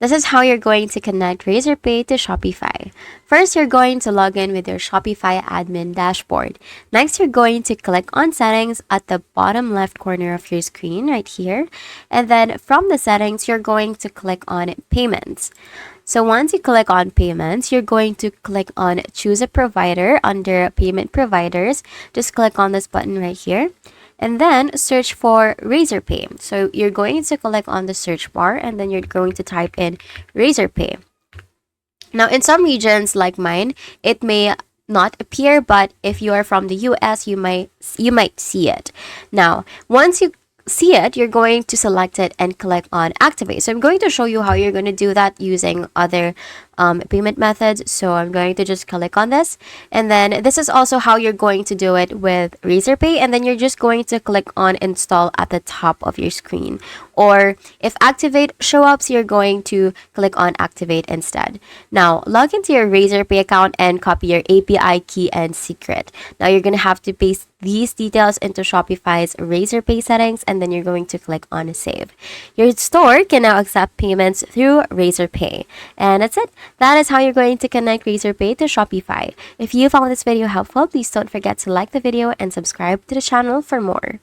This is how you're going to connect Razorpay to Shopify. First, you're going to log in with your Shopify admin dashboard. Next, you're going to click on settings at the bottom left corner of your screen right here. And then from the settings, you're going to click on payments. So once you click on payments, you're going to click on choose a provider under payment providers. Just click on this button right here and then search for Razorpay. So you're going to click on the search bar and then you're going to type in Razorpay. Now, in some regions like mine, it may not appear, but if you are from the US, you might see it. Now, once you see it, you're going to select it and click on activate. So I'm going to show you how you're going to do that using other payment methods. So I'm going to just click on this, and then this is also how you're going to do it with Razorpay, and then you're just going to click on install at the top of your screen. Or if activate show up, so you're going to click on activate instead. Now log into your Razorpay account and copy your API key and secret. Now you're going to have to paste these details into Shopify's Razorpay settings, and then you're going to click on save. Your store can now accept payments through Razorpay. And that's it. That is how you're going to connect Razorpay to Shopify. If you found this video helpful, please don't forget to like the video and subscribe to the channel for more.